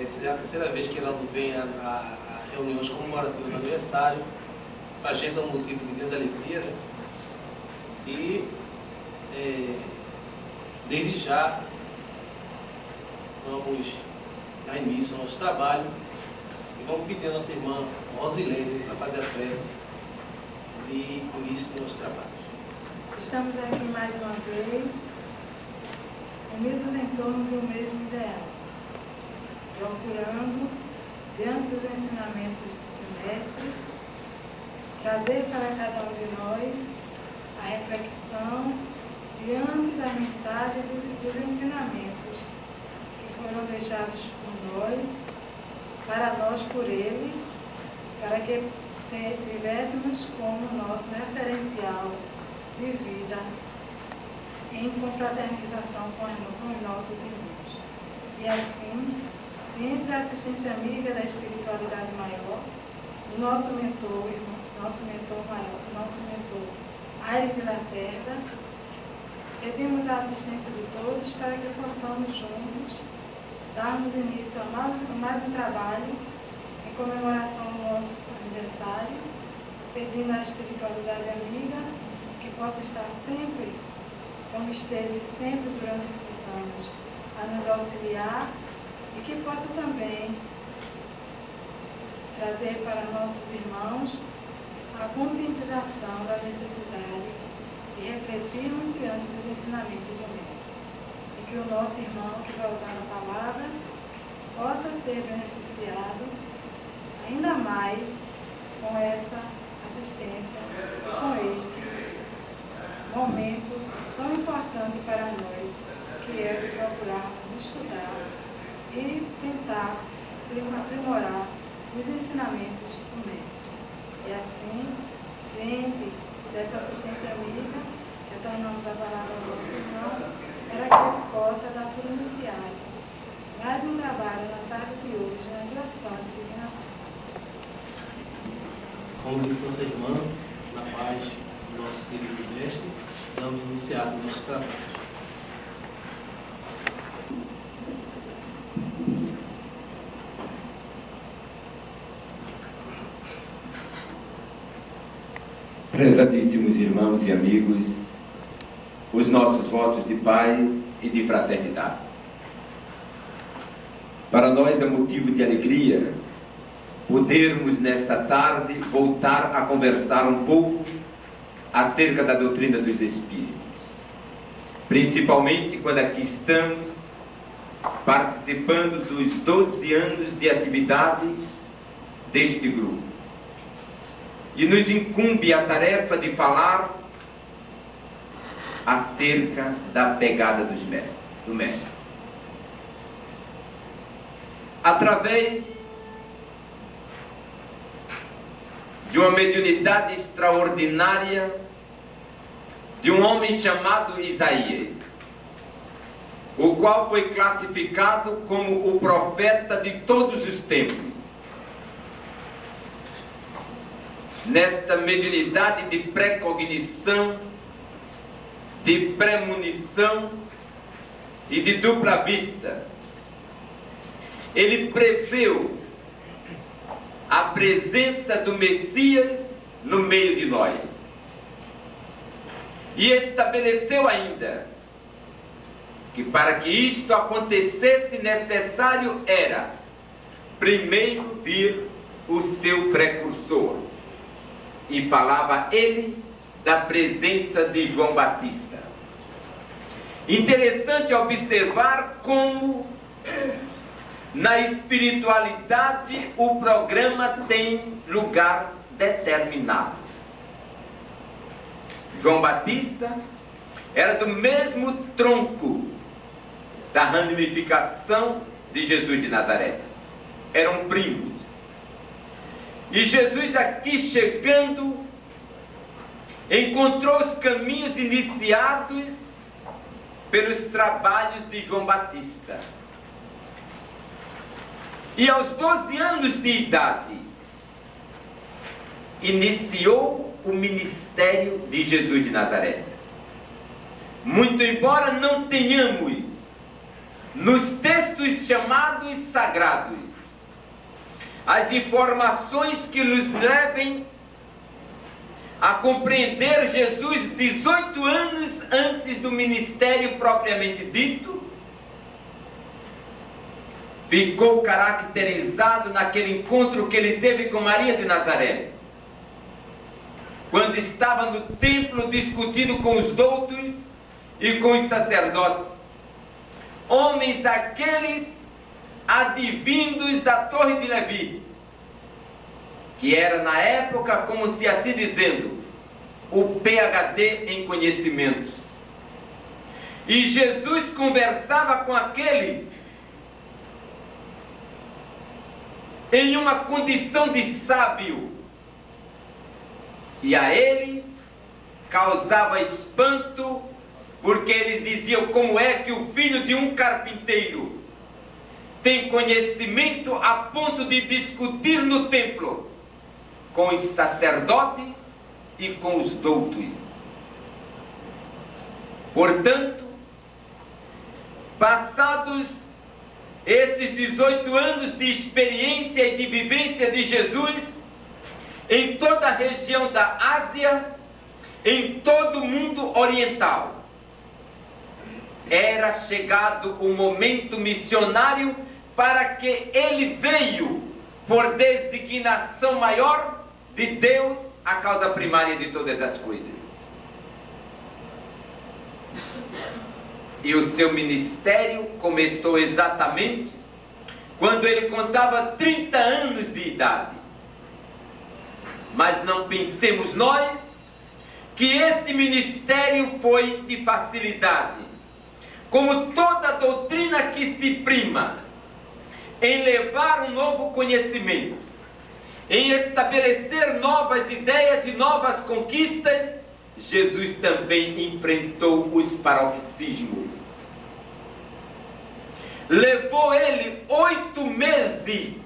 seria a terceira vez que ela não vem a reuniões comemorativas do aniversário. Para a gente é um motivo de grande alegria, né? E desde já vamos dar início ao nosso trabalho e vamos pedir a nossa irmã Rosilene para fazer a prece de início do nosso trabalho. Estamos aqui mais uma vez, unidos em torno do mesmo ideal, procurando, diante dos ensinamentos do Mestre, trazer para cada um de nós a reflexão diante da mensagem dos ensinamentos que foram deixados por nós, para nós por Ele, para que tivéssemos como nosso referencial de vida em confraternização com os nossos irmãos. E assim, ciente da assistência amiga da espiritualidade maior, o nosso mentor Aires de Lacerda, pedimos a assistência de todos para que possamos juntos darmos início a mais um trabalho em comemoração do nosso aniversário, pedindo à espiritualidade amiga que possa estar sempre, como esteve sempre durante esses anos, a nos auxiliar e que possa também trazer para nossos irmãos a conscientização da necessidade de refletirmos diante dos ensinamentos do Mestre. E que o nosso irmão que vai usar a palavra possa ser beneficiado ainda mais com essa assistência, com este momento tão importante para nós, que é de procurarmos estudar e tentar aprimorar os ensinamentos do Mestre. E assim, ciente dessa assistência amiga, retornamos a palavra ao nosso irmão, para que ele possa dar por iniciado mais um trabalho na tarde de hoje, na direção de Divina Paz. Como disse nossa irmã, na paz do nosso querido Mestre, vamos iniciar o nosso trabalho. Prezadíssimos irmãos e amigos, os nossos votos de paz e de fraternidade. Para nós é motivo de alegria podermos nesta tarde voltar a conversar um pouco acerca da doutrina dos Espíritos, principalmente quando aqui estamos participando dos 12 anos de atividades deste grupo. E nos incumbe a tarefa de falar acerca da pegada do Mestre. Através de uma mediunidade extraordinária de um homem chamado Isaías, o qual foi classificado como o profeta de todos os tempos. Nesta mediunidade de precognição, de premonição e de dupla vista, ele preveu a presença do Messias no meio de nós. E estabeleceu ainda que para que isto acontecesse necessário era primeiro vir o seu precursor. E falava ele da presença de João Batista. Interessante observar como na espiritualidade o programa tem lugar determinado. João Batista era do mesmo tronco da ramificação de Jesus de Nazaré. Eram primos. E Jesus aqui chegando, encontrou os caminhos iniciados pelos trabalhos de João Batista. E aos 12 anos de idade, iniciou o ministério de Jesus de Nazaré. Muito embora não tenhamos nos textos textos chamados sagrados, as informações que nos levem a compreender Jesus 18 anos antes do ministério propriamente dito, ficou caracterizado naquele encontro que ele teve com Maria de Nazaré, quando estava no templo discutindo com os doutos e com os sacerdotes, homens aqueles advindos da Torre de Levi, que era na época, como se assim dizendo, o PhD em conhecimentos. E Jesus conversava com aqueles em uma condição de sábio, e a eles causava espanto, porque eles diziam: como é que o filho de um carpinteiro tem conhecimento a ponto de discutir no templo com os sacerdotes e com os doutos? Portanto, passados esses 18 anos de experiência e de vivência de Jesus em toda a região da Ásia, em todo o mundo oriental, era chegado o momento missionário para que ele veio, por designação maior de Deus, a causa primária de todas as coisas. E o seu ministério começou exatamente quando ele contava 30 anos de idade. Mas não pensemos nós que esse ministério foi de facilidade. Como toda doutrina que se prima em levar um novo conhecimento, em estabelecer novas ideias e novas conquistas, Jesus também enfrentou os paroxismos. Levou ele 8 meses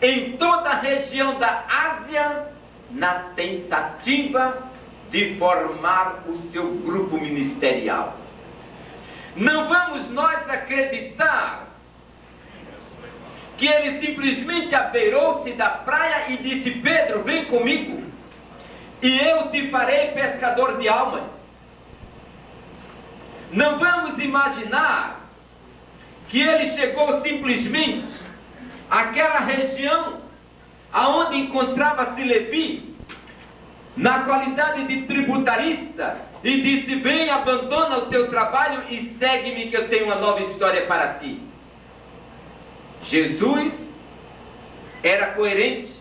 em toda a região da Ásia na tentativa de formar o seu grupo ministerial. Não vamos nós acreditar que ele simplesmente abeirou-se da praia e disse: Pedro, vem comigo e eu te farei pescador de almas. Não vamos imaginar que ele chegou simplesmente àquela região aonde encontrava-se Levi, na qualidade de tributarista, e disse: vem, abandona o teu trabalho e segue-me, que eu tenho uma nova história para ti. Jesus era coerente,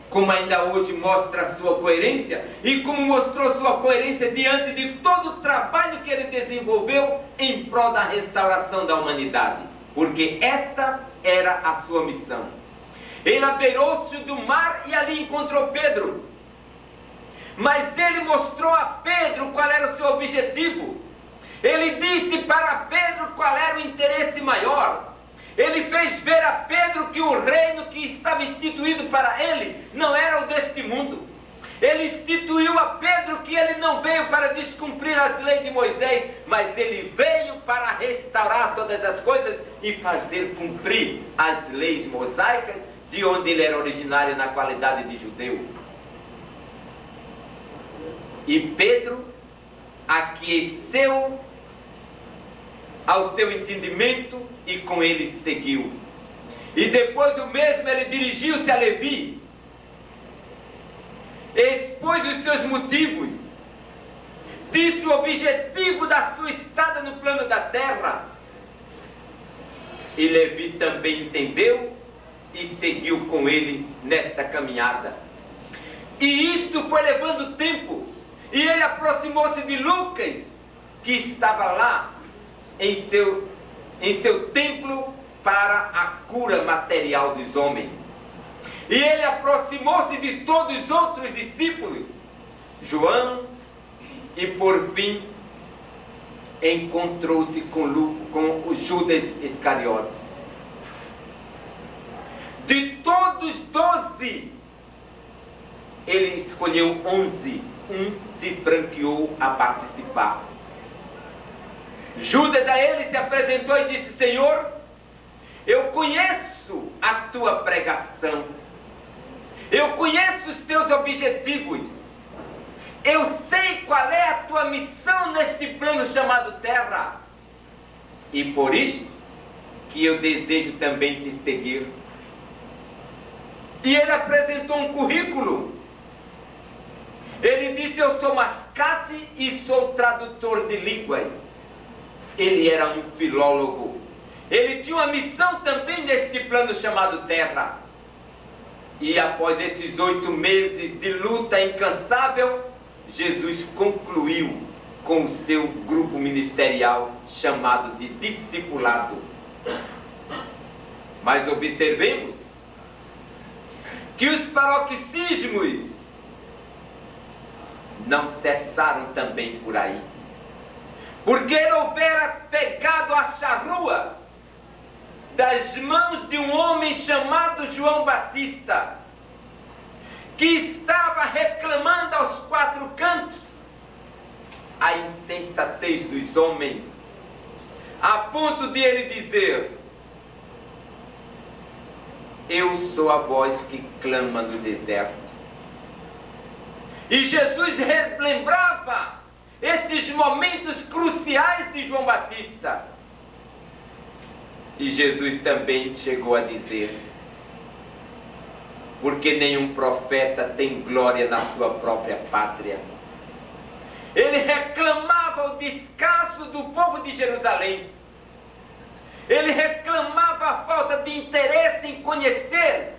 como ainda hoje mostra a sua coerência, e como mostrou sua coerência diante de todo o trabalho que ele desenvolveu em prol da restauração da humanidade, porque esta era a sua missão. Ele abeirou-se do mar e ali encontrou Pedro, mas ele mostrou a Pedro qual era o seu objetivo. Ele disse para Pedro qual era o interesse maior. Ele fez ver a Pedro que o reino que estava instituído para ele não era o deste mundo. Ele instituiu a Pedro que ele não veio para descumprir as leis de Moisés, mas ele veio para restaurar todas as coisas e fazer cumprir as leis mosaicas, de onde ele era originário na qualidade de judeu. E Pedro aqueceu ao seu entendimento e com ele seguiu. E depois o mesmo ele dirigiu-se a Levi, expôs os seus motivos, disse o objetivo da sua estada no plano da terra. E Levi também entendeu e seguiu com ele nesta caminhada. E isto foi levando tempo. E ele aproximou-se de Lucas, que estava lá em seu templo para a cura material dos homens. E ele aproximou-se de todos os outros discípulos, João, e por fim encontrou-se com o Judas Iscariotes. De todos 12, ele escolheu 11, um se franqueou a participar. Judas a ele se apresentou e disse: Senhor, eu conheço a tua pregação, eu conheço os teus objetivos, eu sei qual é a tua missão neste plano chamado terra, e por isto que eu desejo também te seguir. E ele apresentou um currículo. Ele disse: eu sou mascate e sou tradutor de línguas. Ele era um filólogo. Ele tinha uma missão também neste plano chamado terra. E após esses 8 meses de luta incansável, Jesus concluiu com o seu grupo ministerial chamado de discipulado. Mas observemos que os paroxismos não cessaram também por aí. Porque ele houvera pegado a charrua das mãos de um homem chamado João Batista, que estava reclamando aos 4 cantos a insensatez dos homens, a ponto de ele dizer: eu sou a voz que clama no deserto. E Jesus lembrava esses momentos cruciais de João Batista. E Jesus também chegou a dizer: porque nenhum profeta tem glória na sua própria pátria. Ele reclamava o descaso do povo de Jerusalém. Ele reclamava a falta de interesse em conhecer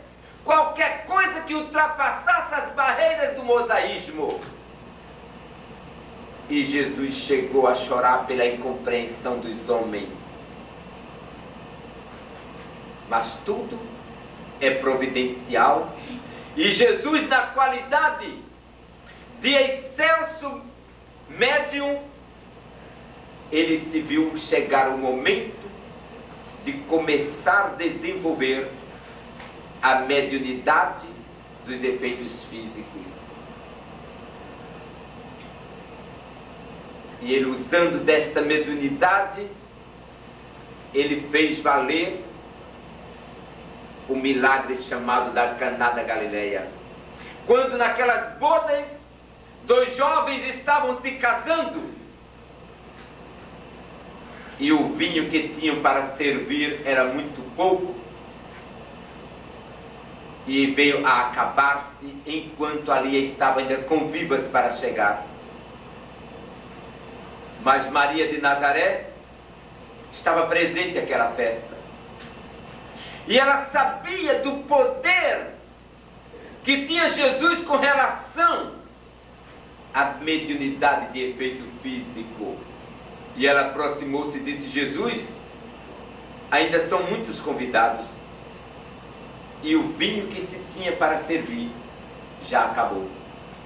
qualquer coisa que ultrapassasse as barreiras do mosaísmo. E Jesus chegou a chorar pela incompreensão dos homens. Mas tudo é providencial. E Jesus, na qualidade de excelso médium, ele se viu chegar o momento de começar a desenvolver a mediunidade dos efeitos físicos. E ele, usando desta mediunidade, ele fez valer o milagre chamado da Caná da Galileia. Quando naquelas bodas 2 jovens estavam se casando, e o vinho que tinham para servir era muito pouco, e veio a acabar-se enquanto ali estavam ainda convivas para chegar. Mas Maria de Nazaré estava presente àquela festa, e ela sabia do poder que tinha Jesus com relação à mediunidade de efeito físico. E ela aproximou-se e disse: Jesus, ainda são muitos convidados, e o vinho que se tinha para servir já acabou.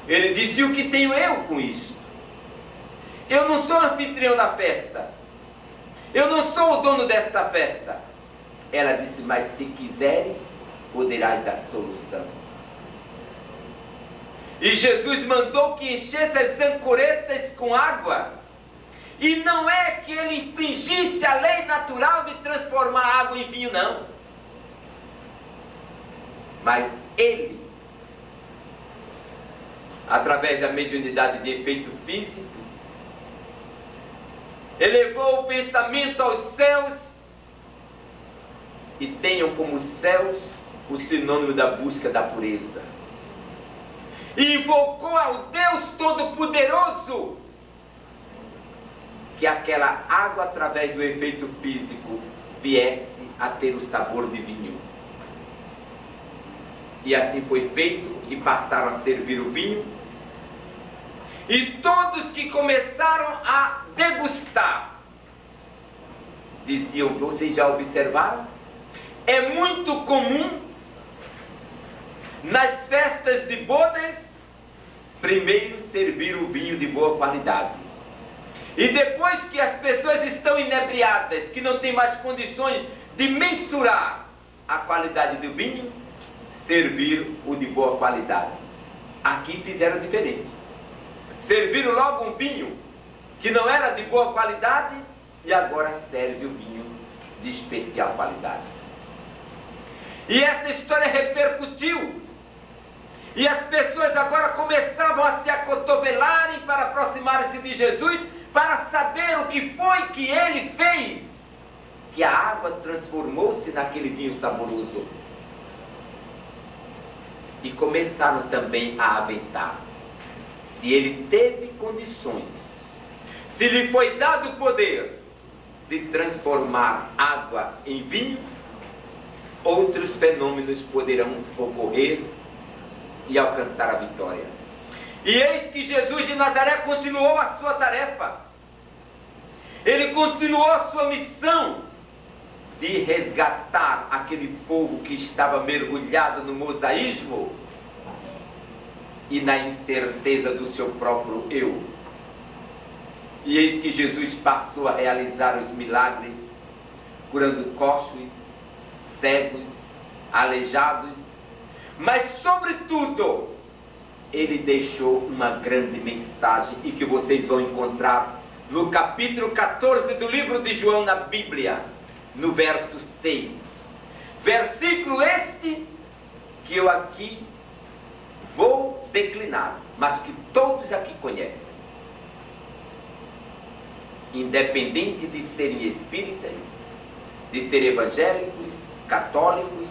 Ele disse: o que tenho eu com isto? Eu não sou anfitrião da festa, eu não sou o dono desta festa. Ela disse: mas se quiseres, poderás dar solução. E Jesus mandou que enchesse as ancoretas com água. E não é que ele infringisse a lei natural de transformar água em vinho, não. Mas ele, através da mediunidade de efeito físico, elevou o pensamento aos céus, e tenham como céus o sinônimo da busca da pureza. E invocou ao Deus Todo-Poderoso que aquela água, através do efeito físico, viesse a ter o sabor de vinho. E assim foi feito, e passaram a servir o vinho. E todos que começaram a degustar diziam: vocês já observaram? É muito comum nas festas de bodas primeiro servir o vinho de boa qualidade, e depois que as pessoas estão inebriadas, que não têm mais condições de mensurar a qualidade do vinho, servir o de boa qualidade. Aqui fizeram diferente. Serviram logo um vinho que não era de boa qualidade, e agora serve o vinho de especial qualidade. E essa história repercutiu. E as pessoas agora começavam a se acotovelarem para aproximar-se de Jesus, para saber o que foi que ele fez, que a água transformou-se naquele vinho saboroso. E começaram também a aventar se ele teve condições, se lhe foi dado o poder de transformar água em vinho, outros fenômenos poderão ocorrer e alcançar a vitória. E eis que Jesus de Nazaré continuou a sua tarefa. Ele continuou a sua missão de resgatar aquele povo que estava mergulhado no mosaísmo e na incerteza do seu próprio eu. E eis que Jesus passou a realizar os milagres, curando coxos, cegos, aleijados, mas sobretudo ele deixou uma grande mensagem, e que vocês vão encontrar no capítulo 14 do livro de João na Bíblia, no verso 6. Versículo este que eu aqui vou declinar, mas que todos aqui conhecem. Independente de serem espíritas, de serem evangélicos, católicos,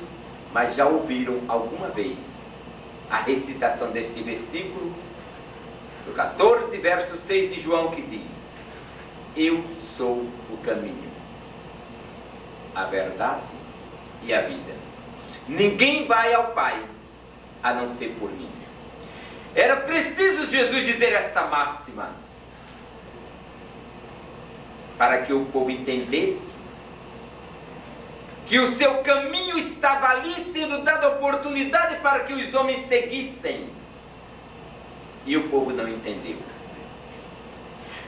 mas já ouviram alguma vez a recitação deste versículo, do 14, verso 6 de João, que diz: eu sou o caminho, a verdade e a vida. Ninguém vai ao Pai a não ser por mim. Era preciso Jesus dizer esta máxima para que o povo entendesse que o seu caminho estava ali, sendo dada oportunidade para que os homens seguissem. E o povo não entendeu.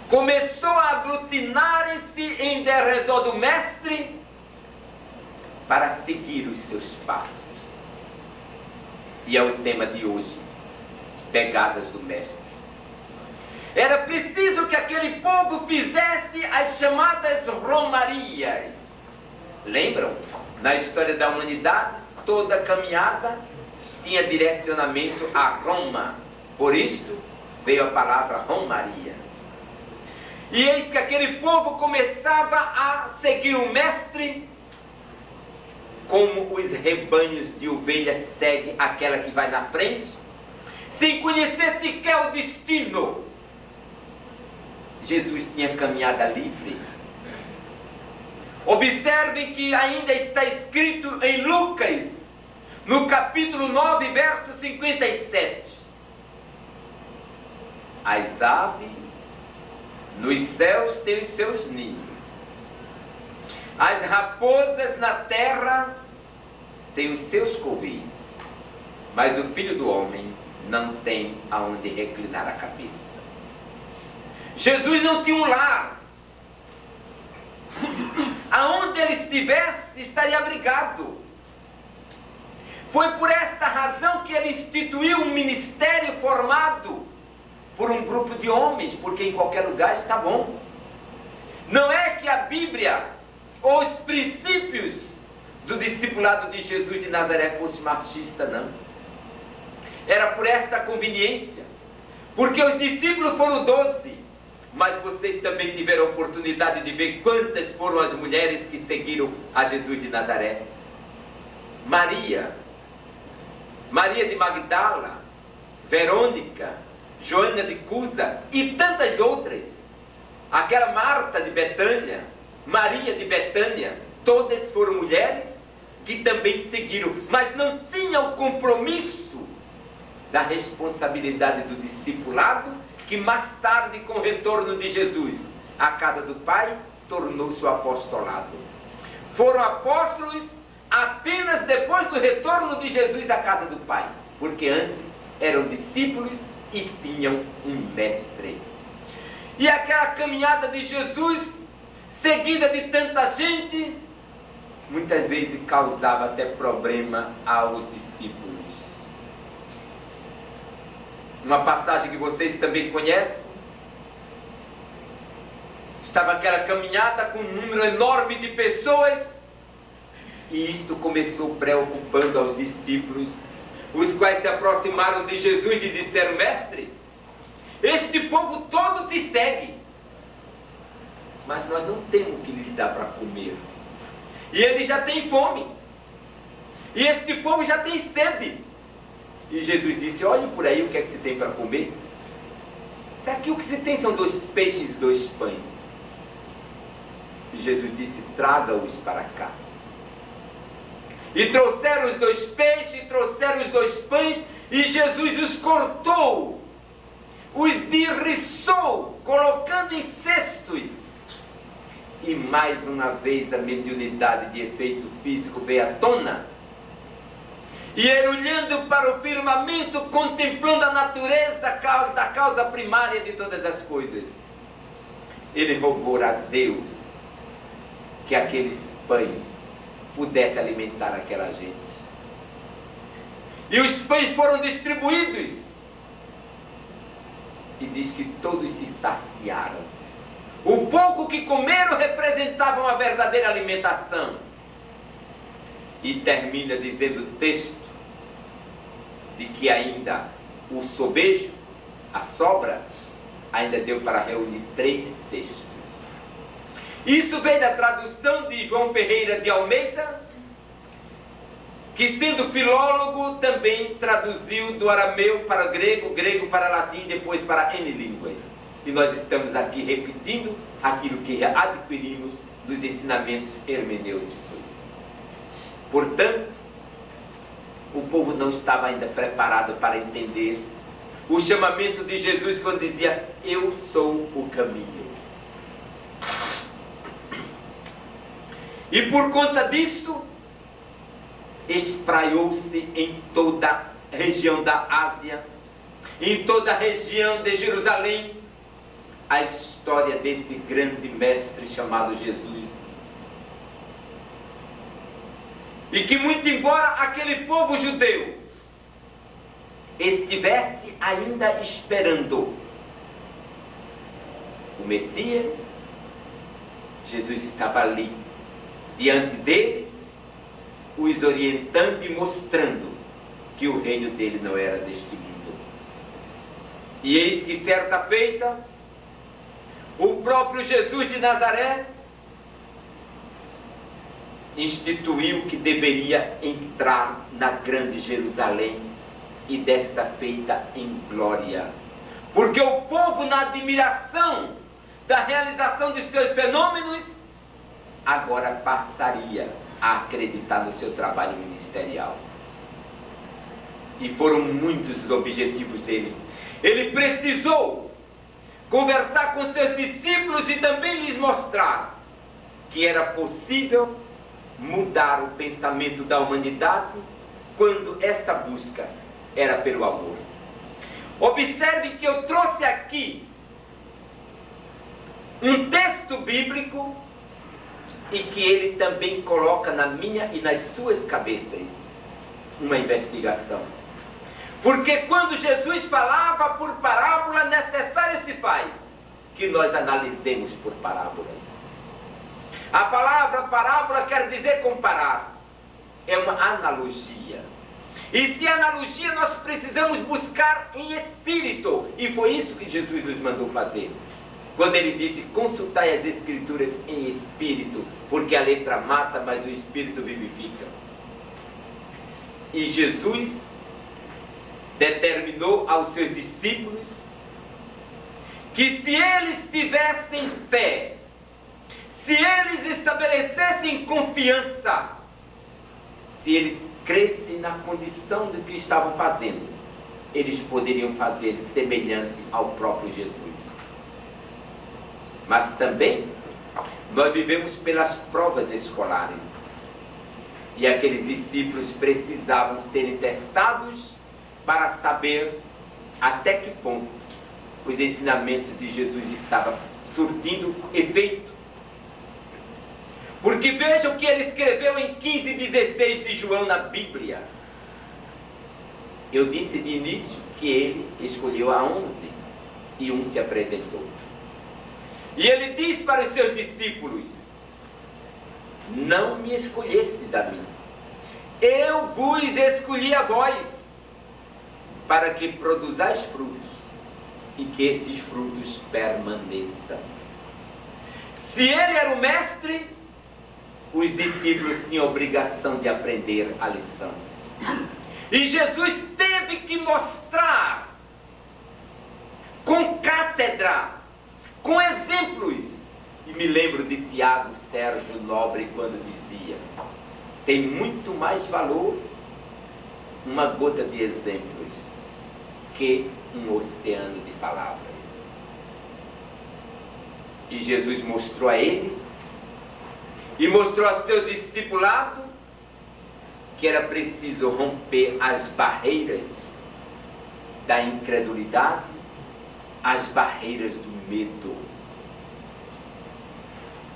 Começou a aglutinarem-se em derredor do Mestre para seguir os seus passos. E é o tema de hoje: pegadas do Mestre. Era preciso que aquele povo fizesse as chamadas romarias. Lembram? Na história da humanidade, toda caminhada tinha direcionamento a Roma. Por isto veio a palavra romaria. E eis que aquele povo começava a seguir o Mestre, como os rebanhos de ovelhas seguem aquela que vai na frente, sem conhecer sequer o destino. Jesus tinha caminhada livre. Observem que ainda está escrito em Lucas, no capítulo 9, verso 57. As aves nos céus têm os seus ninhos, as raposas na terra têm os seus covis, mas o Filho do Homem não tem aonde reclinar a cabeça. Jesus não tinha um lar. Aonde ele estivesse, estaria abrigado. Foi por esta razão que ele instituiu um ministério formado por um grupo de homens, porque em qualquer lugar está bom. Não é que a Bíblia ou os princípios do discipulado de Jesus de Nazaré fosse machista, não. Era por esta conveniência, porque os discípulos foram 12, mas vocês também tiveram a oportunidade de ver quantas foram as mulheres que seguiram a Jesus de Nazaré. Maria de Magdala, Verônica, Joana de Cusa e tantas outras. Aquela Marta de Betânia, Maria de Betânia, todas foram mulheres que também seguiram, mas não tinham o compromisso da responsabilidade do discipulado, que mais tarde, com o retorno de Jesus à casa do Pai, tornou-se o apostolado. Foram apóstolos apenas depois do retorno de Jesus à casa do Pai, porque antes eram discípulos e tinham um mestre. E aquela caminhada de Jesus, seguida de tanta gente, muitas vezes causava até problema aos discípulos. Uma passagem que vocês também conhecem, Estava aquela caminhada com um número enorme de pessoas, e isto começou preocupando aos discípulos, os quais se aproximaram de Jesus e disseram: Mestre, este povo todo te segue, mas nós não temos o que lhes dar para comer, e eles já têm fome, e este povo já tem sede. E Jesus disse: olhe por aí o que é que se tem para comer. Se aqui o que se tem são 2 peixes e 2 pães. E Jesus disse: traga-os para cá. E trouxeram os 2 peixes, trouxeram os 2 pães, e Jesus os cortou, os derriçou, colocando em cestos. E mais uma vez a mediunidade de efeito físico veio à tona. E ele, olhando para o firmamento, contemplando a natureza da causa primária de todas as coisas, ele rogou a Deus que aqueles pães pudessem alimentar aquela gente. E os pães foram distribuídos, e diz que todos se saciaram. O pouco que comeram representava uma verdadeira alimentação. E termina dizendo o texto de que ainda o sobejo, a sobra, ainda deu para reunir 3 cestos. Isso vem da tradução de João Ferreira de Almeida, que, sendo filólogo, também traduziu do arameu para grego, grego para latim e depois para N línguas. E nós estamos aqui repetindo aquilo que adquirimos dos ensinamentos hermenêuticos. Portanto, o povo não estava ainda preparado para entender o chamamento de Jesus quando dizia: eu sou o caminho. E por conta disto, espraiou-se em toda a região da Ásia, em toda a região de Jerusalém, a história desse grande mestre chamado Jesus. E que, muito embora aquele povo judeu estivesse ainda esperando o Messias, Jesus estava ali, diante deles, os orientando e mostrando que o reino dele não era deste mundo. E eis que, certa feita, o próprio Jesus de Nazaré instituiu que deveria entrar na grande Jerusalém, e desta feita em glória. Porque o povo, na admiração da realização de seus fenômenos, agora passaria a acreditar no seu trabalho ministerial. E foram muitos os objetivos dele. Ele precisou conversar com seus discípulos e também lhes mostrar que era possível mudar o pensamento da humanidade quando esta busca era pelo amor. Observe que eu trouxe aqui um texto bíblico e que ele também coloca na minha e nas suas cabeças uma investigação. Porque quando Jesus falava por parábola, necessário se faz que nós analisemos por parábolas. A palavra parábola quer dizer comparar. É uma analogia. E se analogia, nós precisamos buscar em espírito. E foi isso que Jesus nos mandou fazer. Quando ele disse: consultai as escrituras em espírito, porque a letra mata, mas o espírito vivifica. E Jesus determinou aos seus discípulos que, se eles tivessem fé, se eles estabelecessem confiança, se eles crescem na condição do que estavam fazendo, eles poderiam fazer semelhante ao próprio Jesus. Mas também nós vivemos pelas provas escolares, e aqueles discípulos precisavam serem testados para saber até que ponto os ensinamentos de Jesus estavam surtindo efeito. Porque vejam o que ele escreveu em 15:16 de João na Bíblia. Eu disse de início que ele escolheu a 11 e um se apresentou. E ele diz para os seus discípulos: não me escolhestes a mim, eu vos escolhi a vós, para que produzais frutos, e que estes frutos permaneçam. Se ele era o mestre, os discípulos tinham a obrigação de aprender a lição. E Jesus teve que mostrar, com cátedra, com exemplos. E me lembro de Tiago Sérgio Nobre quando dizia: tem muito mais valor uma gota de exemplos que um oceano de palavras. E Jesus mostrou a ele e mostrou ao seu discipulado que era preciso romper as barreiras da incredulidade, as barreiras do medo.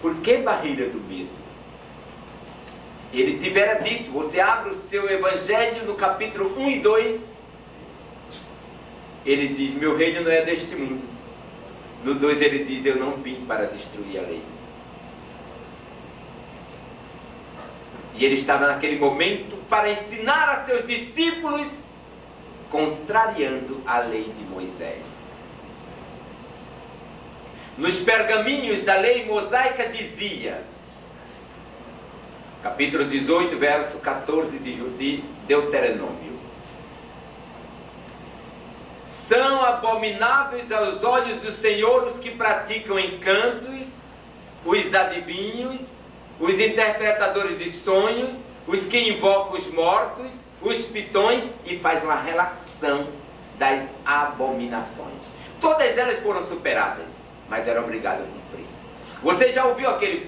Por que barreira do medo? Ele tivera dito, você abre o seu evangelho no capítulo 1 e 2, ele diz: meu reino não é deste mundo. No 2 ele diz: eu não vim para destruir a lei. E ele estava naquele momento para ensinar a seus discípulos, contrariando a lei de Moisés. Nos pergaminhos da lei mosaica dizia, capítulo 18, verso 14 de Deuteronômio: são abomináveis aos olhos do Senhor os que praticam encantos, os adivinhos, os interpretadores de sonhos, os que invocam os mortos, os pitões, e faz uma relação das abominações. Todas elas foram superadas, mas era obrigado a cumprir. Você já ouviu aquele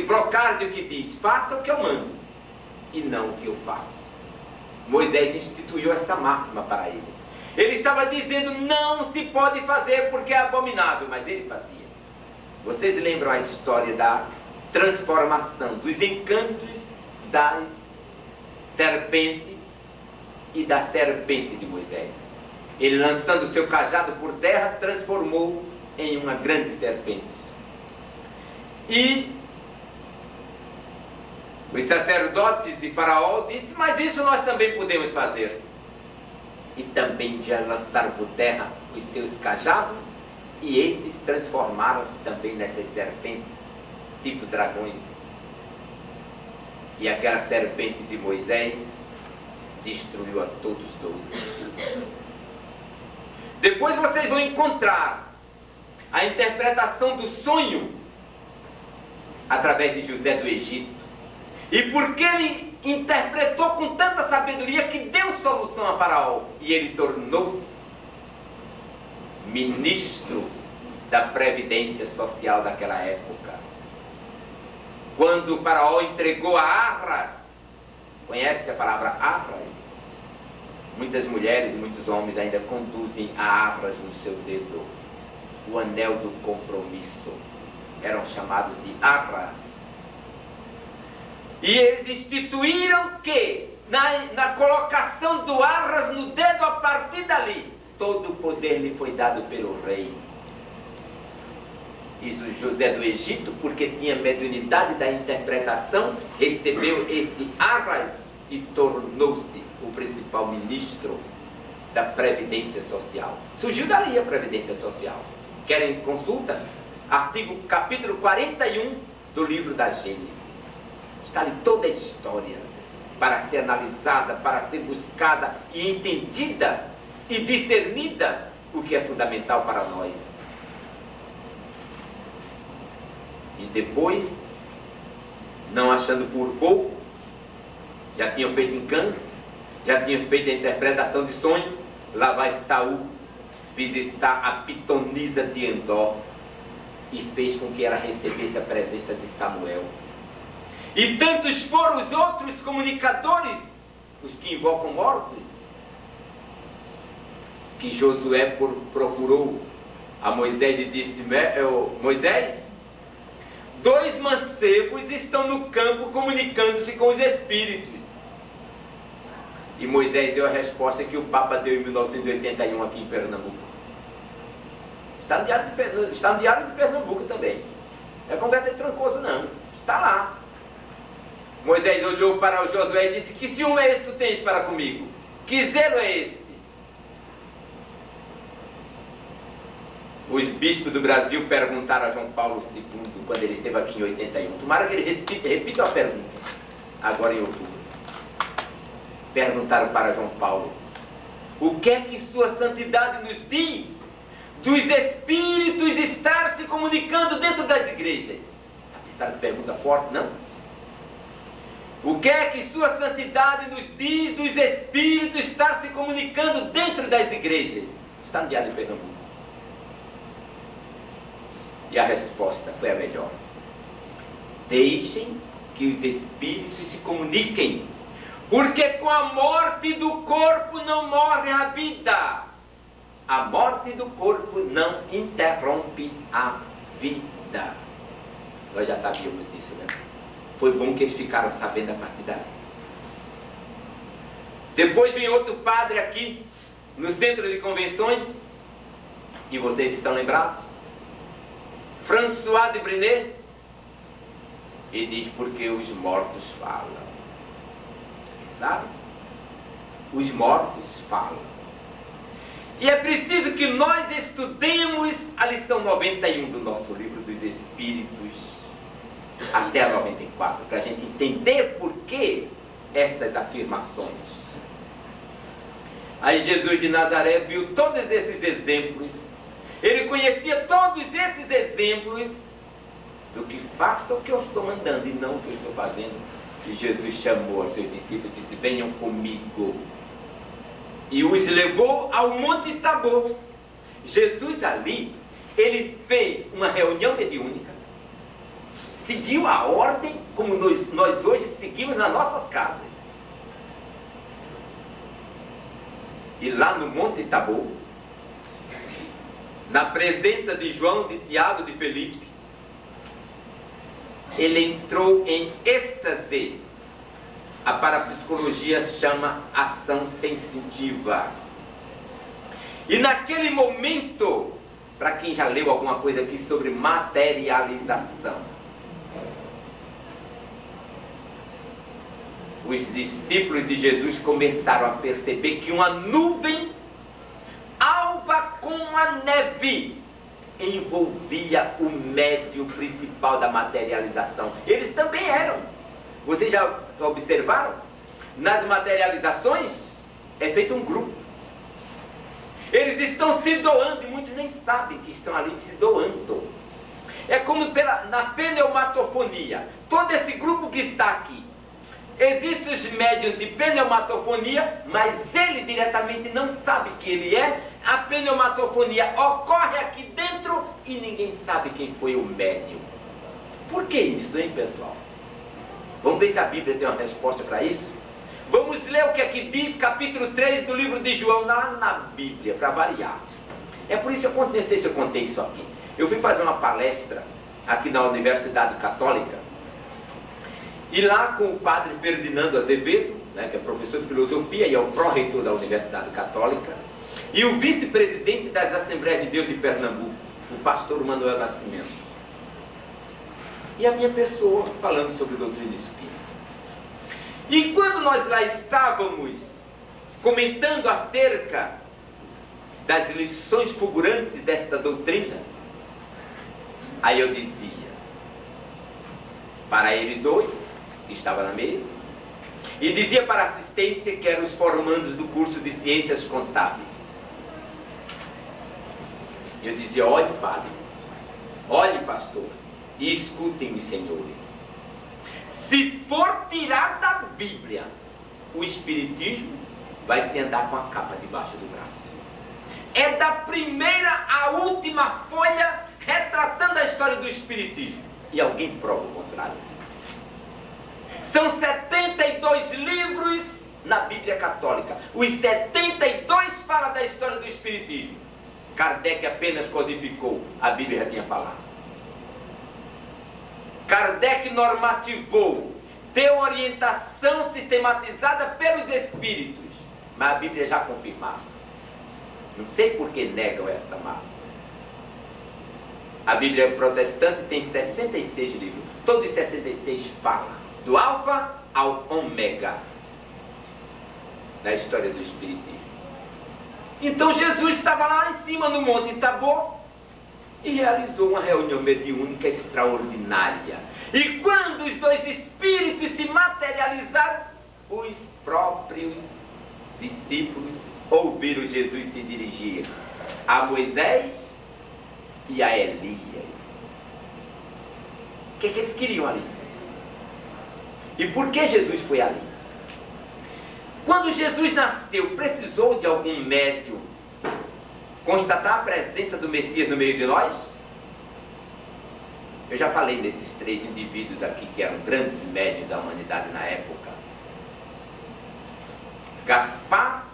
brocádio que diz: faça o que eu mando e não o que eu faço? Moisés instituiu essa máxima para ele. Ele estava dizendo: não se pode fazer porque é abominável, mas ele fazia. Vocês lembram a história da transformação dos encantos das serpentes e da serpente de Moisés? Ele, lançando o seu cajado por terra, transformou em uma grande serpente. E os sacerdotes de Faraó disseram: mas isso nós também podemos fazer. E também já lançaram por terra os seus cajados, e esses transformaram-se também nessas serpentes, tipo dragões. E aquela serpente de Moisés destruiu a todos 12. Depois vocês vão encontrar a interpretação do sonho através de José do Egito. E porque ele interpretou com tanta sabedoria que deu solução a Faraó, e ele tornou-se ministro da Previdência Social daquela época. Quando o Faraó entregou a Arras, conhece a palavra Arras? Muitas mulheres e muitos homens ainda conduzem a Arras no seu dedo, o anel do compromisso. Eram chamados de Arras. E eles instituíram que, na colocação do Arras no dedo, a partir dali, todo o poder lhe foi dado pelo rei. Isso José do Egito, porque tinha mediunidade da interpretação, recebeu esse Arras e tornou-se o principal ministro da Previdência Social. Surgiu dali a Previdência Social. Querem consulta? Capítulo 41 do livro da Gênesis. Está ali toda a história para ser analisada, para ser buscada e entendida e discernida, o que é fundamental para nós. E depois, não achando por pouco, já tinham feito encanto, já tinham feito a interpretação de sonho. Lá vai Saul visitar a pitonisa de Endor e fez com que ela recebesse a presença de Samuel. E tantos foram os outros comunicadores, os que invocam mortos, que Josué procurou a Moisés e disse: Moisés, 2 mancebos estão no campo comunicando-se com os espíritos. E Moisés deu a resposta que o Papa deu em 1981 aqui em Pernambuco. Está no Diário de Pernambuco também. Não é conversa de Trancoso, não. Está lá. Moisés olhou para o Josué e disse: que ciúme é esse que tu tens para comigo? Que zelo é este? Os bispos do Brasil perguntaram a João Paulo II, quando ele esteve aqui em 81. Tomara que ele repita a pergunta, agora em outubro. Perguntaram para João Paulo: o que é que sua santidade nos diz dos espíritos estar se comunicando dentro das igrejas? Pensaram que pergunta forte, não? O que é que sua santidade nos diz dos espíritos estar se comunicando dentro das igrejas? Está no Diário de Pernambuco. E a resposta foi a melhor: deixem que os espíritos se comuniquem, porque com a morte do corpo não morre a vida. A morte do corpo não interrompe a vida. Nós já sabíamos disso, né? Foi bom que eles ficaram sabendo a partir daí. Depois vem outro padre aqui, no centro de convenções, e vocês estão lembrados? François de Brenet, e diz: porque os mortos falam. Sabe? Os mortos falam. E é preciso que nós estudemos a lição 91 do nosso livro dos Espíritos, até a 94, para a gente entender por que estas afirmações. Aí Jesus de Nazaré viu todos esses exemplos, ele conhecia todos esses exemplos do que faça o que eu estou mandando e não o que eu estou fazendo. E Jesus chamou os seus discípulos e disse: venham comigo. E os levou ao Monte Tabor. Jesus ali, ele fez uma reunião mediúnica, seguiu a ordem como nós hoje seguimos nas nossas casas. E lá no Monte Tabor, na presença de João, de Tiago, de Felipe, ele entrou em êxtase. A parapsicologia chama ação sensitiva. E naquele momento, para quem já leu alguma coisa aqui sobre materialização, os discípulos de Jesus começaram a perceber que uma nuvem alva como a neve envolvia o médium principal da materialização. Eles também eram. Vocês já observaram? Nas materializações é feito um grupo. Eles estão se doando e muitos nem sabem que estão ali se doando. É como na pneumatofonia. Todo esse grupo que está aqui, existem os médiuns de pneumatofonia, mas ele diretamente não sabe que ele é. A pneumatofonia ocorre aqui dentro e ninguém sabe quem foi o médium. Por que isso, hein, pessoal? Vamos ver se a Bíblia tem uma resposta para isso? Vamos ler o que aqui diz, capítulo 3 do livro de João, lá na Bíblia, para variar. É por isso que eu não sei se eu contei isso aqui. Eu fui fazer uma palestra aqui na Universidade Católica, e lá com o padre Ferdinando Azevedo, né, que é professor de filosofia e é o pró-reitor da Universidade Católica, e o vice-presidente das Assembleias de Deus de Pernambuco, o pastor Manuel Nascimento. E a minha pessoa falando sobre doutrina espírita. E quando nós lá estávamos comentando acerca das lições fulgurantes desta doutrina, aí eu dizia para eles dois, que estavam na mesa, e dizia para a assistência, que eram os formandos do curso de Ciências Contábeis. Eu dizia: olhe, padre, olhe, pastor, e escutem, os senhores. Se for tirar da Bíblia o Espiritismo, vai se andar com a capa debaixo do braço. É da primeira à última folha retratando a história do Espiritismo. E alguém prova o contrário? São 72 livros na Bíblia Católica. Os 72 falam da história do Espiritismo. Kardec apenas codificou, a Bíblia já tinha falado. Kardec normativou, deu orientação sistematizada pelos Espíritos, mas a Bíblia já confirmava. Não sei por que negam essa massa. A Bíblia protestante tem 66 livros. Todos os 66 falam do alfa ao ômega da história do Espiritismo. Então Jesus estava lá em cima no Monte Tabor e realizou uma reunião mediúnica extraordinária. E quando os dois espíritos se materializaram, os próprios discípulos ouviram Jesus se dirigir a Moisés e a Elias. O que eles queriam ali? E por que Jesus foi ali? Quando Jesus nasceu, precisou de algum médium constatar a presença do Messias no meio de nós? Eu já falei desses 3 indivíduos aqui que eram grandes médios da humanidade na época: Gaspar,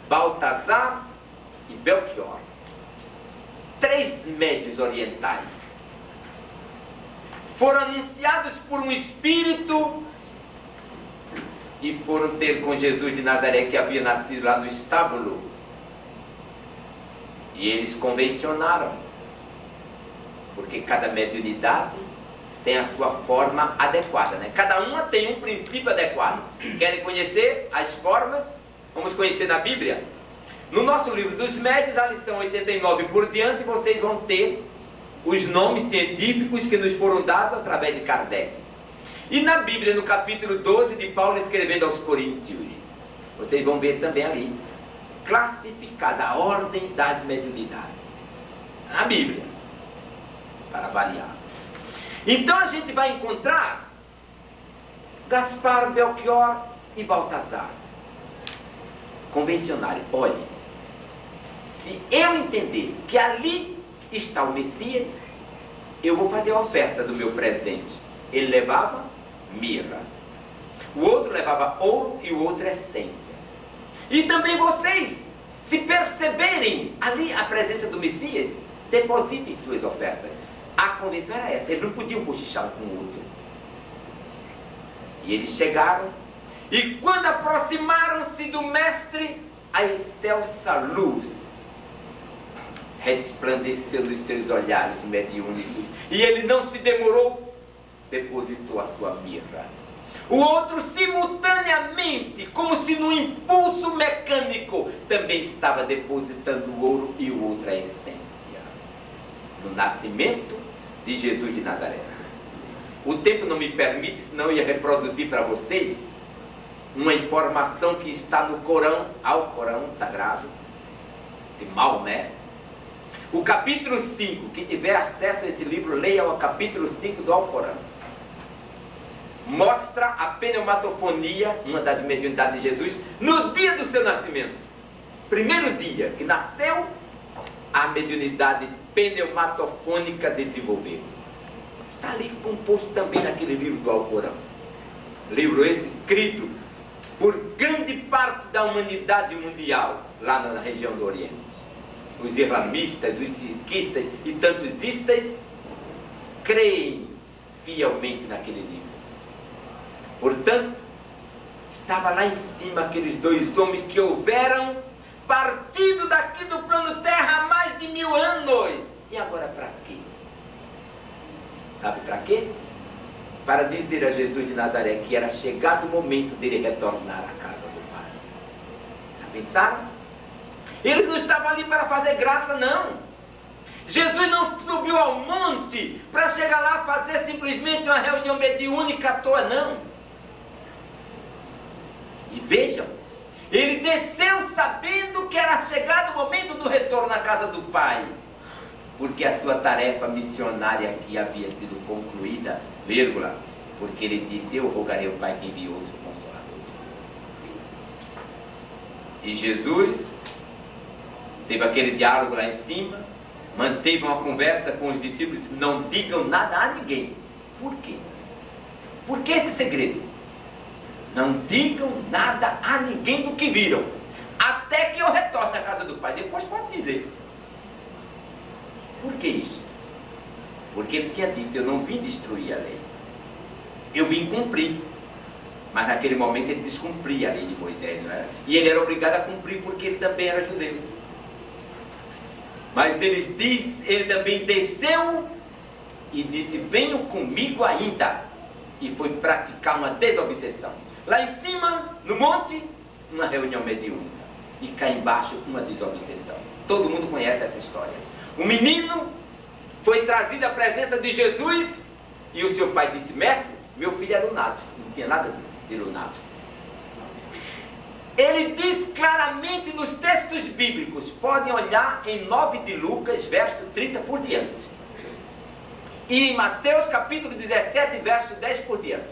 Baltazar e Belchior. 3 médios orientais. Foram anunciados por um espírito e foram ter com Jesus de Nazaré, que havia nascido lá no estábulo. E eles convencionaram, porque cada mediunidade tem a sua forma adequada, né? Cada uma tem um princípio adequado. Querem conhecer as formas? Vamos conhecer na Bíblia. No nosso livro dos médios, a lição 89 por diante, vocês vão ter os nomes científicos que nos foram dados através de Kardec. E na Bíblia, no capítulo 12 de Paulo escrevendo aos Coríntios, vocês vão ver também ali, classificada a ordem das mediunidades. Na Bíblia, para variar. Então a gente vai encontrar Gaspar, Belchior e Baltazar. Convencionário. Olhe, se eu entender que ali está o Messias, eu vou fazer a oferta do meu presente. Ele levava mirra, o outro levava ouro e o outro essência. E também vocês, se perceberem ali a presença do Messias, depositem suas ofertas. A convenção era essa, eles não podiam cochichar um com o outro. E eles chegaram, e quando aproximaram-se do mestre, a excelsa luz resplandeceu nos seus olhares mediúnicos, e ele não se demorou, depositou a sua mirra. O outro, simultaneamente, como se num impulso mecânico, também estava depositando o ouro e o outro a essência. No nascimento de Jesus de Nazaré. O tempo não me permite, senão eu ia reproduzir para vocês uma informação que está no Corão, ao Corão Sagrado, de Maomé. O capítulo 5, quem tiver acesso a esse livro, leia o capítulo 5 do Alcorão. Mostra a pneumatofonia, uma das mediunidades de Jesus, no dia do seu nascimento. Primeiro dia que nasceu, a mediunidade pneumatofônica desenvolveu. Está ali composto também naquele livro do Alcorão. Livro esse escrito por grande parte da humanidade mundial, lá na região do Oriente. Os islamistas, os sikhistas e tantos istas creem fielmente naquele livro. Portanto, estava lá em cima aqueles 2 homens que houveram partido daqui do plano Terra há mais de 1000 anos. E agora para quê? Sabe para quê? Para dizer a Jesus de Nazaré que era chegado o momento dele retornar à casa do Pai. Já pensaram? Eles não estavam ali para fazer graça, não. Jesus não subiu ao monte para chegar lá fazer simplesmente uma reunião mediúnica à toa, não. E vejam, ele desceu sabendo que era chegado o momento do retorno à casa do Pai, porque a sua tarefa missionária aqui havia sido concluída, vírgula, porque ele disse: eu rogarei ao Pai que envie outro Consolador. E Jesus teve aquele diálogo lá em cima, manteve uma conversa com os discípulos: não digam nada a ninguém. Por quê? Por que esse segredo? Não digam nada a ninguém do que viram, até que eu retorne à casa do Pai. Depois pode dizer. Por que isso? Porque ele tinha dito: eu não vim destruir a lei, eu vim cumprir. Mas naquele momento ele descumpria a lei de Moisés, não era? E ele era obrigado a cumprir porque ele também era judeu. Mas ele também desceu e disse: venham comigo ainda. E foi praticar uma desobsessão. Lá em cima, no monte, uma reunião mediúnica. E cá embaixo, uma desobsessão. Todo mundo conhece essa história. O menino foi trazido à presença de Jesus e o seu pai disse: mestre, meu filho é lunático. Não tinha nada de lunático. Ele diz claramente nos textos bíblicos, podem olhar em 9 de Lucas, verso 30 por diante. E em Mateus capítulo 17, verso 10 por diante.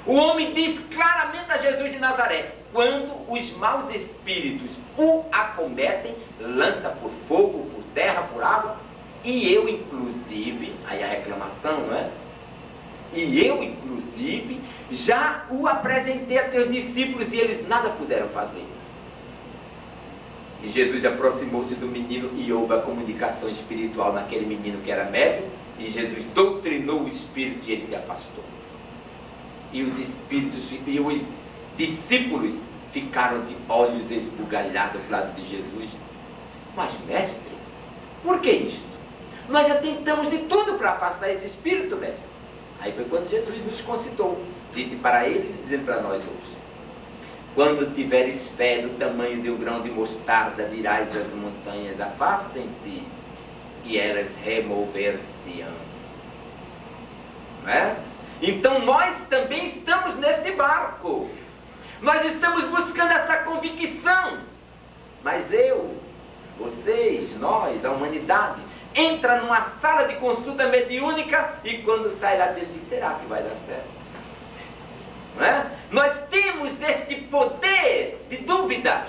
O homem diz claramente a Jesus de Nazaré: quando os maus espíritos o acometem, lança por fogo, por terra, por água, e eu inclusive, aí a reclamação, não é? E eu inclusive já o apresentei a teus discípulos e eles nada puderam fazer. E Jesus aproximou-se do menino e houve a comunicação espiritual naquele menino que era médium, e Jesus doutrinou o espírito e ele se afastou. E os espíritos e os discípulos ficaram de olhos esbugalhados ao lado de Jesus. Mas mestre, por que isto? Nós já tentamos de tudo para afastar esse espírito, mestre. Aí foi quando Jesus nos concitou, disse para eles e dizendo para nós hoje: quando tiveres fé do tamanho de um grão de mostarda, dirás às montanhas: afastem-se, e elas remover-se-ão. Não é? Então nós também estamos neste barco. Nós estamos buscando esta convicção. Mas eu, vocês, nós, a humanidade, entra numa sala de consulta mediúnica e quando sai lá dentro diz: será que vai dar certo? Não é? Nós temos este poder de dúvida,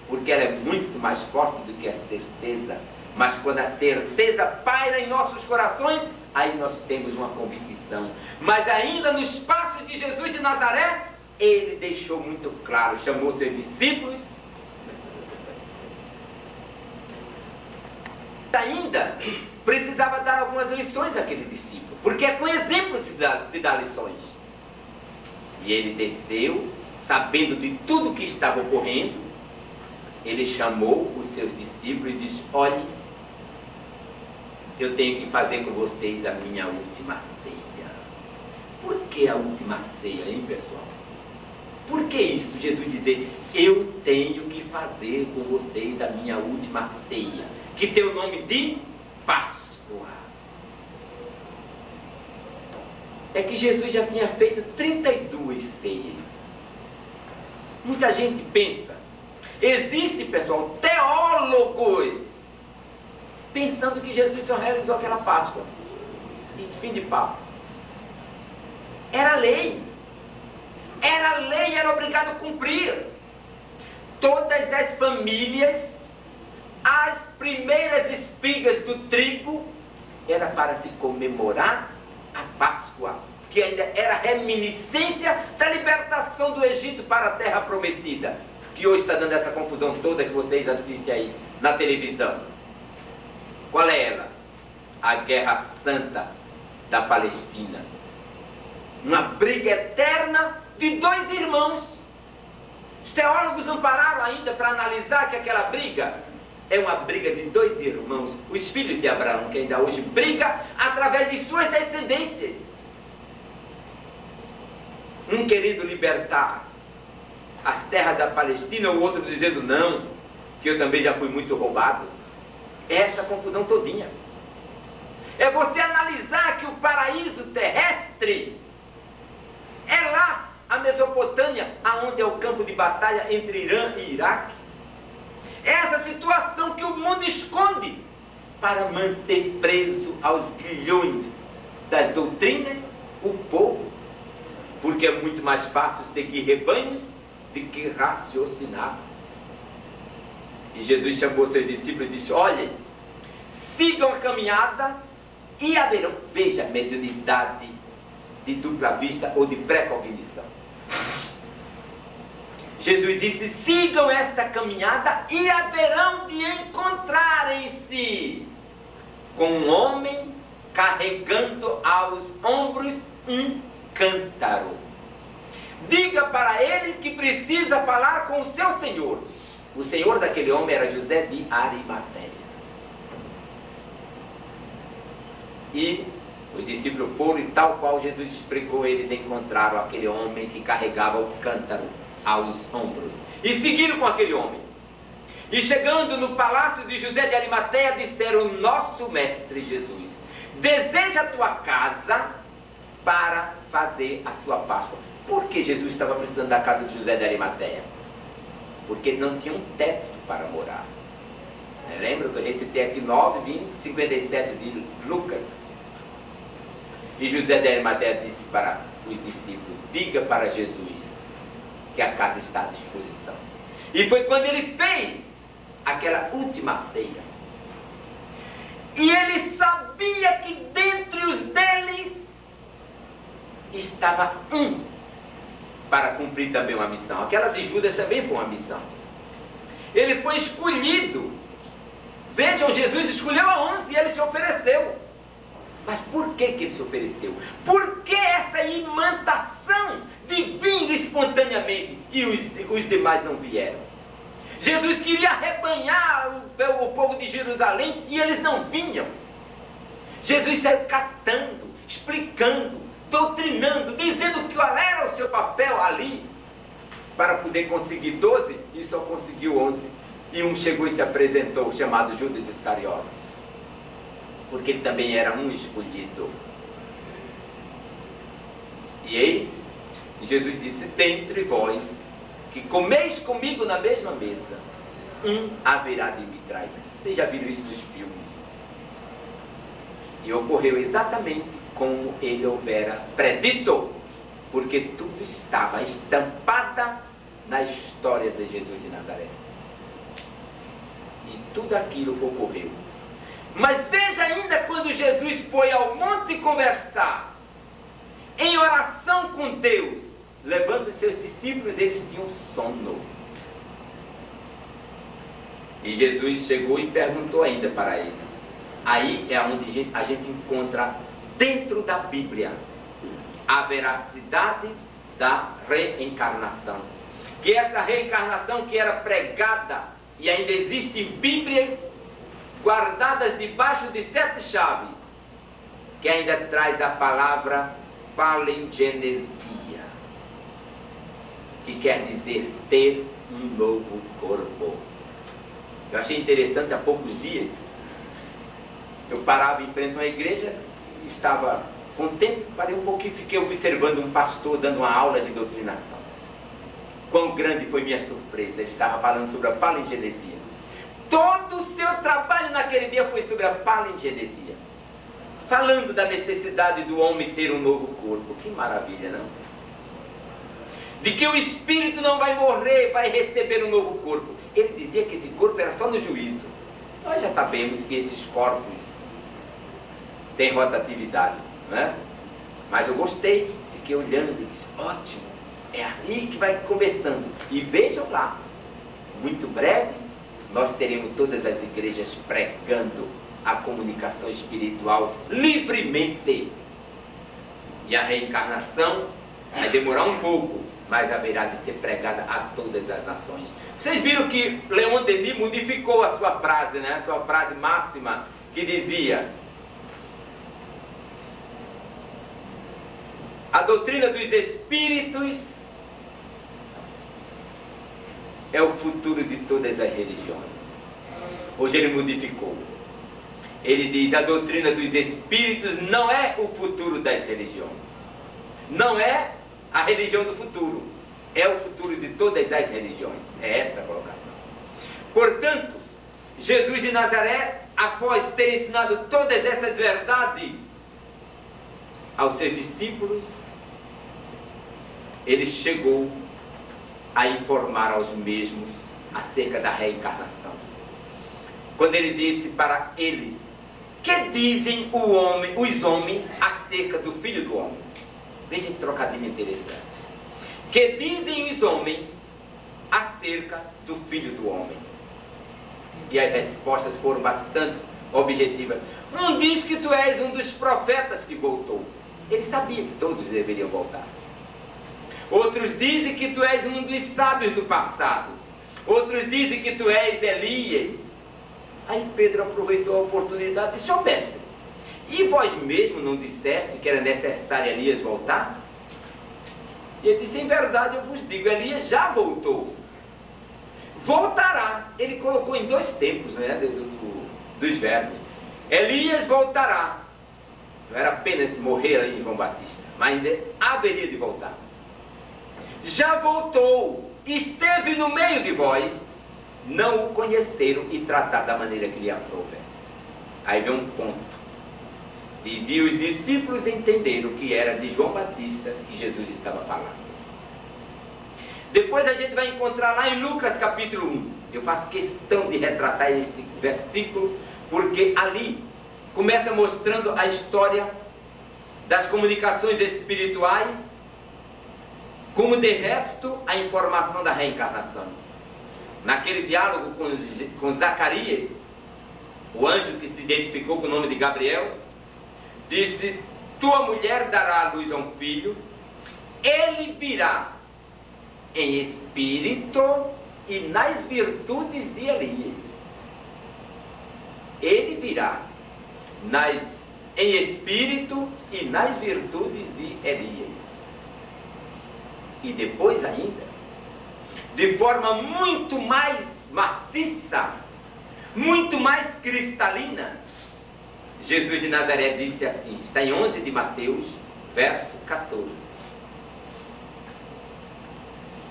porque ela é muito mais forte do que a certeza. Mas quando a certeza paira em nossos corações, aí nós temos uma convicção. Mas ainda nos passos de Jesus de Nazaré, ele deixou muito claro, chamou seus discípulos. Ainda precisava dar algumas lições àquele discípulo, porque é com exemplo que se dá lições. E ele desceu, sabendo de tudo o que estava ocorrendo, ele chamou os seus discípulos e disse: olhe, eu tenho que fazer com vocês a minha última ceia. Por que a última ceia, hein, pessoal? Por que isso? Jesus dizer: eu tenho que fazer com vocês a minha última ceia, que tem o nome de Páscoa. É que Jesus já tinha feito 32 ceias. Muita gente pensa, existe, pessoal, teólogos pensando que Jesus só realizou aquela Páscoa e fim de papo. Era lei, era obrigado a cumprir. Todas as famílias, as primeiras espigas do trigo era para se comemorar a Páscoa, que ainda era reminiscência da libertação do Egito para a terra prometida, que hoje está dando essa confusão toda que vocês assistem aí na televisão. Qual é ela? A Guerra Santa da Palestina. Uma briga eterna de dois irmãos. Os teólogos não pararam ainda para analisar que aquela briga é uma briga de dois irmãos, os filhos de Abraão, que ainda hoje briga através de suas descendências. Um querendo libertar as terras da Palestina, o outro dizendo não, que eu também já fui muito roubado. Essa confusão todinha. É você analisar que o paraíso terrestre é lá, a Mesopotâmia, aonde é o campo de batalha entre Irã e Iraque. É essa situação que o mundo esconde para manter preso aos grilhões das doutrinas o povo. Porque é muito mais fácil seguir rebanhos do que raciocinar. E Jesus chamou seus discípulos e disse: olhem, sigam a caminhada e haverão, veja, mediunidade de dupla vista ou de pré-cognição. Jesus disse: sigam esta caminhada e haverão de encontrarem-se com um homem carregando aos ombros um cântaro. Diga para eles que precisa falar com o seu Senhor. O senhor daquele homem era José de Arimateia. E os discípulos foram e tal qual Jesus explicou, eles encontraram aquele homem que carregava o cântaro aos ombros. E seguiram com aquele homem. E chegando no palácio de José de Arimateia, disseram: nosso mestre Jesus deseja a tua casa para fazer a sua Páscoa. Por que Jesus estava precisando da casa de José de Arimateia? Porque ele não tinha um teto para morar. Lembra que eu recitei aqui 9, 20, 57 de Lucas? E José de Arimateia disse para os discípulos: diga para Jesus que a casa está à disposição. E foi quando ele fez aquela última ceia. E ele sabia que dentre os deles estava um para cumprir também uma missão. Aquela de Judas também foi uma missão. Ele foi escolhido. Vejam, Jesus escolheu a 11 e ele se ofereceu. Mas por que ele se ofereceu? Por que essa imantação de vir espontaneamente e os demais não vieram? Jesus queria arrebanhar o povo de Jerusalém e eles não vinham. Jesus saiu catando, explicando, doutrinando, dizendo qual era o seu papel ali para poder conseguir 12 e só conseguiu 11. E um chegou e se apresentou, chamado Judas Iscariotes, porque ele também era um escolhido. E eis, Jesus disse: dentre vós que comeis comigo na mesma mesa, um haverá de me trair. Vocês já viram isso nos filmes? E ocorreu exatamente como ele houvera predito, porque tudo estava estampada na história de Jesus de Nazaré. E tudo aquilo ocorreu. Mas veja ainda quando Jesus foi ao monte conversar, em oração com Deus, levando os seus discípulos, eles tinham sono. E Jesus chegou e perguntou ainda para eles. Aí é onde a gente encontra dentro da Bíblia a veracidade da reencarnação. Que essa reencarnação que era pregada e ainda existem Bíblias guardadas debaixo de 7 chaves, que ainda traz a palavra palingenesia, que quer dizer ter um novo corpo. Eu achei interessante, há poucos dias eu parava em frente a uma igreja, estava com tempo, parei um pouquinho e fiquei observando um pastor dando uma aula de doutrinação. Quão grande foi minha surpresa! Ele estava falando sobre a palingenesia. Todo o seu trabalho naquele dia foi sobre a palingenesia, falando da necessidade do homem ter um novo corpo. Que maravilha, não? De que o espírito não vai morrer, vai receber um novo corpo. Ele dizia que esse corpo era só no juízo. Nós já sabemos que esses corpos têm rotatividade, não é? Mas eu gostei, fiquei olhando e disse: ótimo, é aí que vai começando. E vejam lá, muito breve nós teremos todas as igrejas pregando a comunicação espiritual livremente. E a reencarnação vai demorar um pouco, mas haverá de ser pregada a todas as nações. Vocês viram que Leon Denis modificou a sua frase, né? A sua frase máxima, que dizia: a doutrina dos espíritos é o futuro de todas as religiões. Hoje ele modificou. Ele diz: a doutrina dos espíritos não é o futuro das religiões. Não é a religião do futuro. É o futuro de todas as religiões. É esta a colocação. Portanto, Jesus de Nazaré, após ter ensinado todas essas verdades aos seus discípulos, ele chegou a informar aos mesmos acerca da reencarnação. Quando ele disse para eles: que dizem os homens acerca do Filho do Homem? Veja que trocadilho interessante. Que dizem os homens acerca do Filho do Homem? E as respostas foram bastante objetivas. Um diz que tu és um dos profetas que voltou. Ele sabia que todos deveriam voltar. Outros dizem que tu és um dos sábios do passado. Outros dizem que tu és Elias. Aí Pedro aproveitou a oportunidade e disse: ó mestre, e vós mesmo não disseste que era necessário Elias voltar? E ele disse: em verdade eu vos digo, Elias já voltou. Voltará. Ele colocou em dois tempos, né, dos verbos. Elias voltará. Não era apenas morrer ali em João Batista, mas ainda haveria de voltar. Já voltou, esteve no meio de vós, não o conheceram e trataram da maneira que lhe aprouve. Aí vem um ponto. Dizia: os discípulos entenderam que era de João Batista que Jesus estava falando. Depois a gente vai encontrar lá em Lucas capítulo 1. Eu faço questão de retratar este versículo, porque ali começa mostrando a história das comunicações espirituais, como de resto a informação da reencarnação. Naquele diálogo com Zacarias, o anjo que se identificou com o nome de Gabriel, disse: tua mulher dará à luz a um filho, ele virá em espírito e nas virtudes de Elias. Ele virá em espírito e nas virtudes de Elias. E depois ainda, de forma muito mais maciça, muito mais cristalina, Jesus de Nazaré disse assim, está em 11 de Mateus, verso 14.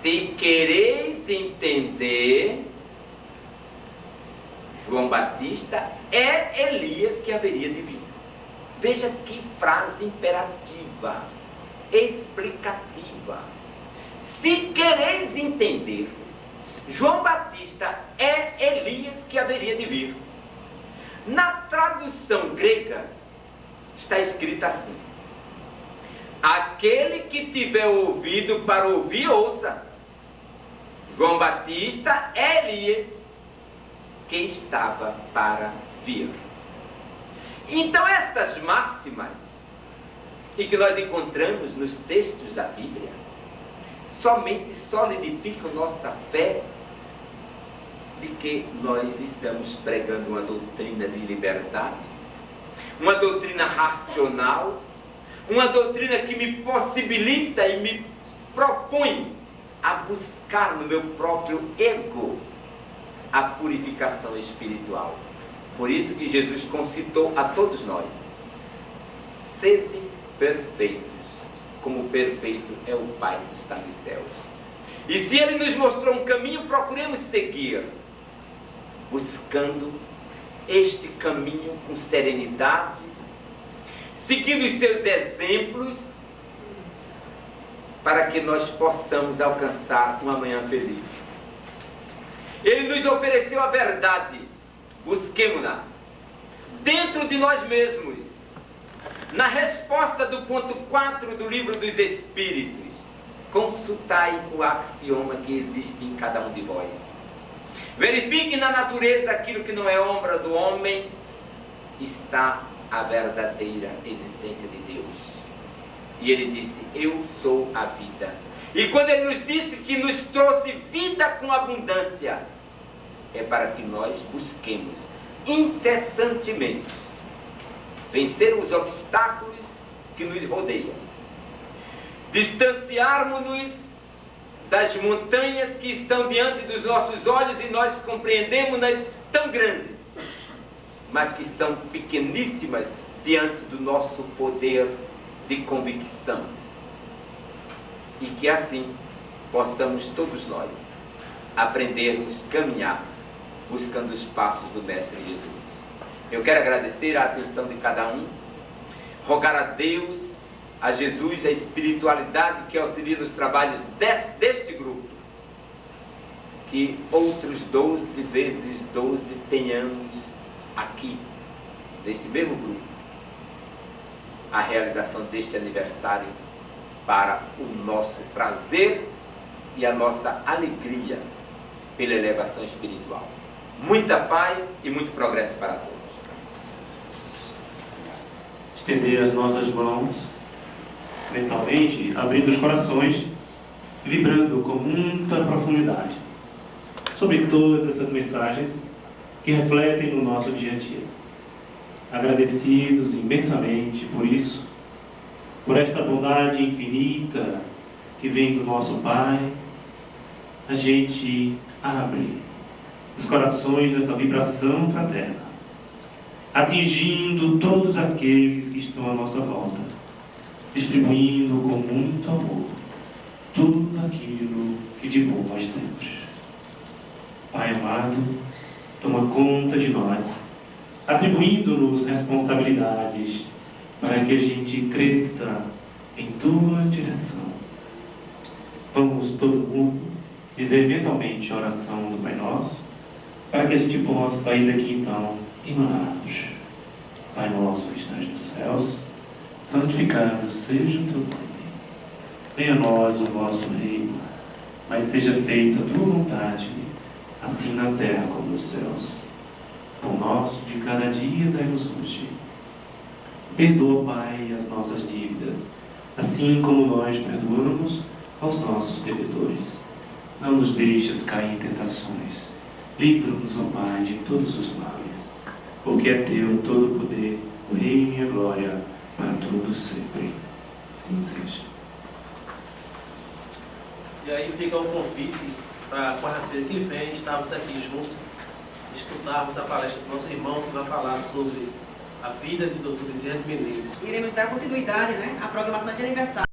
Se quereis entender, João Batista é Elias que haveria de vir. Veja que frase imperativa, explicativa. Se quereis entender, João Batista é Elias que haveria de vir. Na tradução grega está escrito assim: aquele que tiver ouvido para ouvir, ouça. João Batista é Elias que estava para vir. Então estas máximas, e que nós encontramos nos textos da Bíblia, somente solidificam nossa fé de que nós estamos pregando uma doutrina de liberdade, uma doutrina racional, uma doutrina que me possibilita e me propõe a buscar no meu próprio ego a purificação espiritual. Por isso que Jesus concitou a todos nós: sede perfeitos, como perfeito é o Pai que está nos céus. E se Ele nos mostrou um caminho, procuremos seguir, buscando este caminho com serenidade, seguindo os seus exemplos, para que nós possamos alcançar uma manhã feliz. Ele nos ofereceu a verdade, busquemo-la dentro de nós mesmos. Na resposta do ponto 4 do livro dos Espíritos, consultai o axioma que existe em cada um de vós. Verifique na natureza aquilo que não é obra do homem, está a verdadeira existência de Deus. E ele disse: eu sou a vida. E quando ele nos disse que nos trouxe vida com abundância, é para que nós busquemos incessantemente vencer os obstáculos que nos rodeiam, distanciarmos-nos das montanhas que estão diante dos nossos olhos e nós compreendemos-nas tão grandes, mas que são pequeníssimas diante do nosso poder de convicção. E que assim possamos todos nós aprendermos a caminhar buscando os passos do Mestre Jesus. Eu quero agradecer a atenção de cada um, rogar a Deus, a Jesus, a espiritualidade que auxilia nos trabalhos deste grupo, que outros 12 vezes 12 tenhamos aqui, deste mesmo grupo, a realização deste aniversário para o nosso prazer e a nossa alegria pela elevação espiritual. Muita paz e muito progresso para todos. Estender as nossas mãos mentalmente, abrindo os corações, vibrando com muita profundidade. sobre todas essas mensagens que refletem no nosso dia a dia. Agradecidos imensamente por isso, por esta bondade infinita que vem do nosso Pai, a gente abre os corações nessa vibração fraterna, atingindo todos aqueles que estão à nossa volta, distribuindo com muito amor tudo aquilo que de bom nós temos. Pai amado, toma conta de nós, atribuindo-nos responsabilidades para que a gente cresça em Tua direção. Vamos todo mundo dizer mentalmente a oração do Pai Nosso, para que a gente possa sair daqui então emanados. Pai nosso que estás nos céus, santificado seja o Teu nome. Venha a nós o vosso reino, mas seja feita a Tua vontade, assim na terra como nos céus. O nosso de cada dia dai-nos hoje. Perdoa, Pai, as nossas dívidas, assim como nós perdoamos aos nossos devedores. Não nos deixes cair em tentações. Livra-nos, ó Pai, de todos os males, porque é Teu todo o poder, o reino e a glória, para todos sempre. Assim seja. E aí fica o convite para quarta-feira que vem estarmos aqui juntos, escutarmos a palestra do nosso irmão que vai falar sobre a vida de Dr. Bezerra de Menezes. Iremos dar continuidade, à programação de aniversário.